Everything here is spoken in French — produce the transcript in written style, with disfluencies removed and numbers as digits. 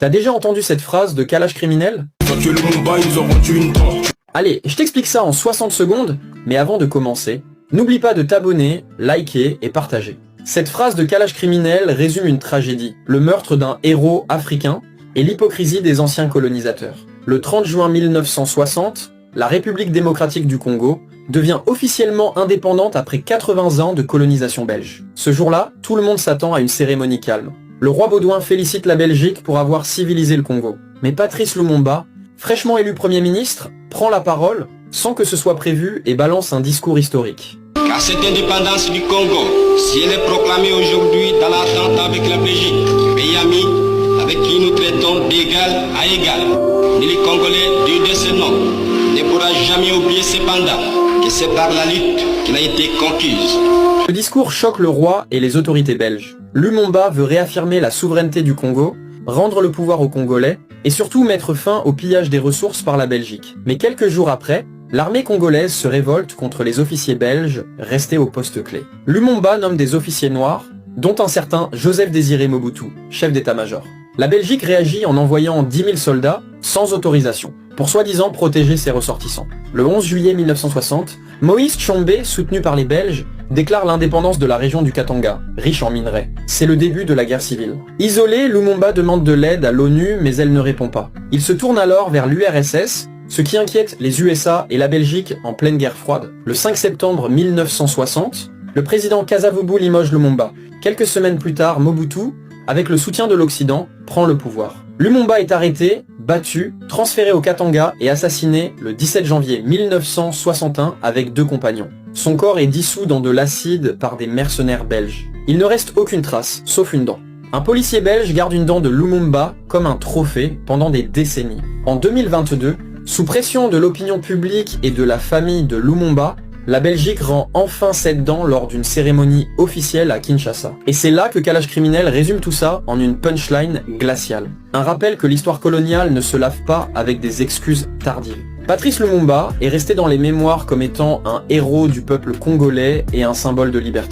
T'as déjà entendu cette phrase de Kalash criminel? Que le Mumba, ils auront une dent. Allez, je t'explique ça en 60 secondes, mais avant de commencer, n'oublie pas de t'abonner, liker et partager. Cette phrase de Kalash criminel résume une tragédie, le meurtre d'un héros africain et l'hypocrisie des anciens colonisateurs. Le 30 juin 1960, la République démocratique du Congo devient officiellement indépendante après 80 ans de colonisation belge. Ce jour-là, tout le monde s'attend à une cérémonie calme. Le roi Baudouin félicite la Belgique pour avoir civilisé le Congo. Mais Patrice Lumumba, fraîchement élu Premier ministre, prend la parole sans que ce soit prévu et balance un discours historique. Car cette indépendance du Congo, si elle est proclamée aujourd'hui dans l'attente avec la Belgique, pays ami avec qui nous traitons d'égal à égal, ni les Congolais du décenniement ne pourra jamais oublier cependant que c'est par la lutte qu'il a été conquise. Le discours choque le roi et les autorités belges. Lumumba veut réaffirmer la souveraineté du Congo, rendre le pouvoir aux Congolais et surtout mettre fin au pillage des ressources par la Belgique. Mais quelques jours après, l'armée congolaise se révolte contre les officiers belges restés au poste clé. Lumumba nomme des officiers noirs, dont un certain Joseph Désiré Mobutu, chef d'état-major. La Belgique réagit en envoyant 10 000 soldats sans autorisation, pour soi-disant protéger ses ressortissants. Le 11 juillet 1960, Moïse Tshombe, soutenu par les Belges, déclare l'indépendance de la région du Katanga, riche en minerais. C'est le début de la guerre civile. Isolé, Lumumba demande de l'aide à l'ONU, mais elle ne répond pas. Il se tourne alors vers l'URSS, ce qui inquiète les USA et la Belgique en pleine guerre froide. Le 5 septembre 1960, le président Kasavubu limoge Lumumba. Quelques semaines plus tard, Mobutu, avec le soutien de l'Occident, prend le pouvoir. Lumumba est arrêté, battu, transféré au Katanga et assassiné le 17 janvier 1961 avec 2 compagnons. Son corps est dissous dans de l'acide par des mercenaires belges. Il ne reste aucune trace, sauf une dent. Un policier belge garde une dent de Lumumba comme un trophée pendant des décennies. En 2022, sous pression de l'opinion publique et de la famille de Lumumba, la Belgique rend enfin cette dent lors d'une cérémonie officielle à Kinshasa. Et c'est là que Kalash criminel résume tout ça en une punchline glaciale. Un rappel que l'histoire coloniale ne se lave pas avec des excuses tardives. Patrice Lumumba est resté dans les mémoires comme étant un héros du peuple congolais et un symbole de liberté.